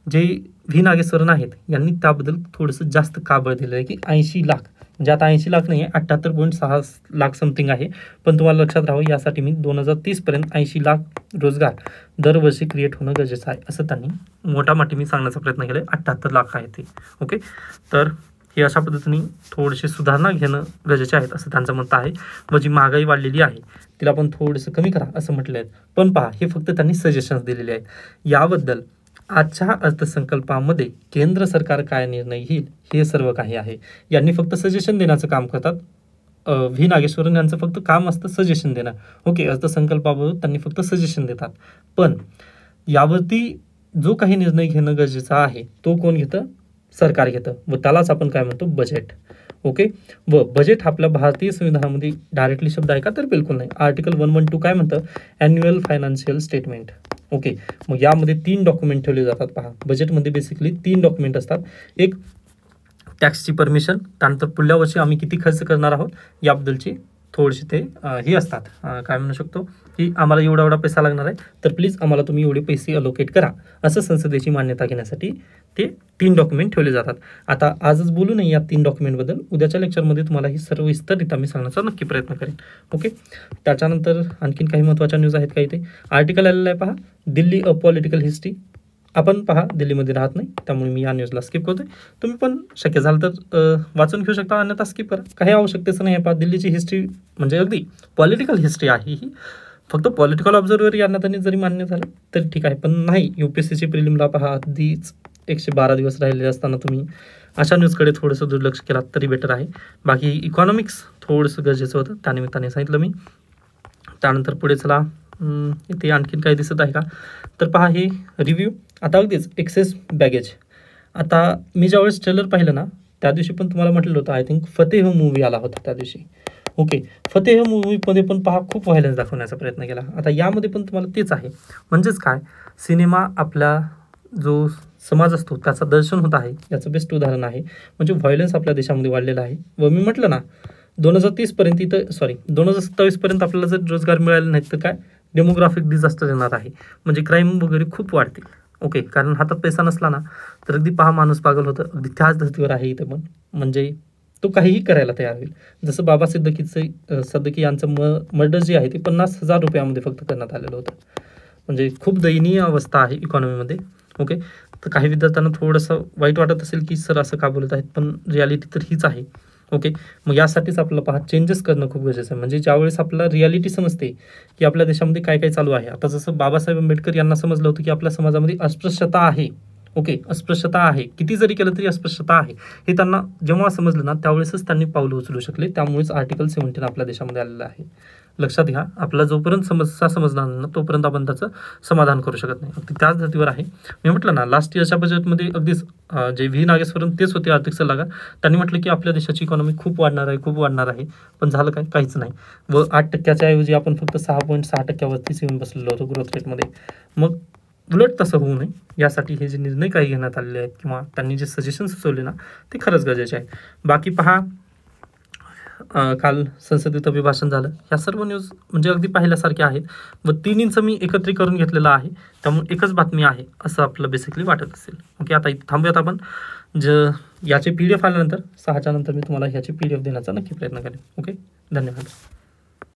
जे व्ही नागेश्वरन आहेत यांनी त्याबद्दल थोडंसं जास्त का बळ दिलं आहे की 80 लाख, म्हणजे आता 80 लाख नाही आहे, 78.6 लाख समथिंग आहे. पण तुम्हाला लक्षात राहावं यासाठी मी 2030 पर्यंत 80 लाख रोजगार दरवर्षी क्रिएट होणं गरजेचं आहे असं त्यांनी मोठामोठी मी सांगण्याचा प्रयत्न केला. 78 लाख आहे ते. ओके, तर हे अशा पद्धतीने थोडीशी सुधारणा घेणं गरजेचे आहेत असं त्यांचं मत आहे. व जी महागाई वाढलेली आहे तिला पण थोडंसं कमी करा असं म्हटलं आहे. पण पहा हे फक्त त्यांनी सजेशन्स दिलेले आहेत. याबद्दल आजच्या अर्थसंकल्पामध्ये केंद्र सरकार काय निर्णय घेईल हे सर्व काही आहे. यांनी फक्त सजेशन देण्याचं काम करतात. व्ही नागेश्वरन यांचं फक्त काम असतं सजेशन देणं. ओके, अर्थसंकल्पाबाबत त्यांनी फक्त सजेशन देतात. पण यावरती जो काही निर्णय घेणं गरजेचं आहे तो कोण घेतं, सरकार घेतं, व त्यालाच आपण काय म्हणतो बजेट. ओके, व बजेट आपल्या भारतीय संविधानामध्ये डायरेक्टली शब्द आहे का, तर बिलकुल नाही. आर्टिकल 112 काय म्हणतं, ॲन्युअल फायनान्शियल स्टेटमेंट. ओके, मग यामध्ये 3 डॉक्युमेंट ठेवले जातात. पहा बजेटमध्ये बेसिकली 3 डॉक्युमेंट असतात. एक टॅक्सची परमिशन, त्यानंतर पुढल्या वर्षी आम्ही किती खर्च करणार आहोत याबद्दलची थोडीशी ते हे असतात, काय म्हणू शकतो की आम्हाला एवढा पैसा लागणार आहे तर प्लीज आम्हाला तुम्ही एवढे पैसे अलोकेट करा, असं संसदेची मान्यता घेण्यासाठी ते 3 डॉक्युमेंट ठेवले जातात. आता आजच बोलू नये या 3 डॉक्युमेंटबद्दल, उद्याच्या लेक्चरमध्ये तुम्हाला ही सर्व विस्तारित मी सांगण्याचा नक्की प्रयत्न करेन. ओके, त्याच्यानंतर आणखीन काही महत्त्वाच्या न्यूज आहेत का इथे. आर्टिकल आलेला आहे पहा, दिल्ली अ पॉलिटिकल हिस्ट्री. आपण पहा दिल्लीमध्ये राहत नाही त्यामुळे मी या न्यूजला स्किप करतोय. तुम्ही पण शक्य झालं तर वाचून घेऊ शकता, अन्यथा स्किप करा, काही आवश्यकतेचं नाही आहे. पहा दिल्लीची हिस्ट्री म्हणजे अगदी पॉलिटिकल हिस्ट्री आहे ही. फक्त पॉलिटिकल ऑब्झर्वर या नात्याने जरी मान्य झालं तरी ठीक आहे, पण नाही UPSCची प्रिलिमला पहा अगदीच 112 दिवस राहिलेले असताना तुम्ही अशा न्यूजकडे थोडंसं दुर्लक्ष केलात तरी बेटर आहे. बाकी इकॉनॉमिक्स थोडंसं गरजेचं होतं त्यानिमित्ताने सांगितलं मी. त्यानंतर पुढे चला, इथे आणखीन काही दिसत आहे का, तर पहा हे रिव्ह्यू. आता अगदीच एक्सेस बॅगेज. आता मी ज्यावेळेस ट्रेलर पाहिलं ना त्या दिवशी पण तुम्हाला म्हटलेलं होतं, आय थिंक फतेह मूवी आला होता त्या दिवशी. ओके, फतेह मूवीमध्ये पण पहा खूप व्हायलन्स दाखवण्याचा प्रयत्न केला. आता यामध्ये पण तुम्हाला तेच आहे. म्हणजेच काय, सिनेमा आपला जो समाज असतो त्याचं दर्शन होत आहे याचं बेस्ट उदाहरण आहे. म्हणजे व्हायलन्स आपल्या देशामध्ये वाढलेला आहे. व मी म्हटलं ना 2030 पर्यंत 2027 पर्यंत आपल्याला जर रोजगार मिळाले नाहीत तर काय डेमोग्राफिक डिझास्टर येणार आहे. म्हणजे क्राईम वगैरे खूप वाढतील. ओके, कारण हातात पैसा नसला ना तर अगदी पहा माणूस पागल होतं. अगदी त्याच धर्तीवर आहे इथं पण, म्हणजे तो काहीही करायला तयार होईल. जसं बाबा सिद्दीकी यांचं मर्डर जे आहे ते 50,000 रुपयामध्ये फक्त करण्यात आलेलं होतं. म्हणजे खूप दयनीय अवस्था आहे इकॉनॉमीमध्ये. ओके, तर काही विद्यार्थ्यांना थोडंसं वाईट वाटत असेल की सर असं का बोलत आहेत, पण रियालिटी तर हीच आहे. ओके. मग यासाठीच आपल्याला पहा चेंजेस करणं खूप गरजेचं आहे. म्हणजे ज्यावेळेस आपल्याला रियालिटी समजते की आपल्या देशामध्ये काय काय चालू आहे. आता जसं बाबासाहेब आंबेडकर यांना समजलं होतं की आपल्या समाजामध्ये अस्पृश्यता आहे. ओके, अस्पृश्यता आहे, किती जरी केलं तरी अस्पृश्यता आहे, हे त्यांना जेव्हा समजलं ना त्यावेळेसच त्यांनी पावलं उचलू शकले. त्यामुळेच आर्टिकल 17 आपल्या देशामध्ये आलेलं आहे. लक्षात घ्या, आपला जोपर्यंत समस्या समजणार नाही ना तोपर्यंत आपण त्याचं समाधान करू शकत नाही. अगदी त्याच धर्तीवर आहे. मी म्हटलं ना लास्ट इयरच्या बजेटमध्ये अगदीच जे व्ही नागेश्वरन तेच होते आर्थिक सल्लागार. त्यांनी म्हटलं की आपल्या देशाची इकॉनॉमी खूप वाढणार आहे, खूप वाढणार आहे. पण झालं काय? काहीच नाही. व 8% ऐवजी आपण फक्त 6.6%वरतीच येऊन बसलेलो होतो ग्रोथ रेटमध्ये. मग उलट तसं होऊ नये यासाठी हे जे निर्णय काही घेण्यात आलेले आहेत किंवा त्यांनी जे सजेशन सुचवले ना ते खरंच गरजेचे आहे. बाकी पहा, काल संसदेत अभिभाषण झालं. ह्या सर्व न्यूज म्हणजे अगदी पाहिल्यासारख्या आहेत व तिन्हींचं मी एकत्रित करून घेतलेलं आहे. त्यामुळे एकच बातमी आहे असं आपलं बेसिकली वाटत असेल. ओके, आता इथं थांबूयात आपण. याचे PDF आल्यानंतर 6च्या नंतर मी तुम्हाला ह्याची PDF देण्याचा नक्की प्रयत्न करेन. ओके, धन्यवाद.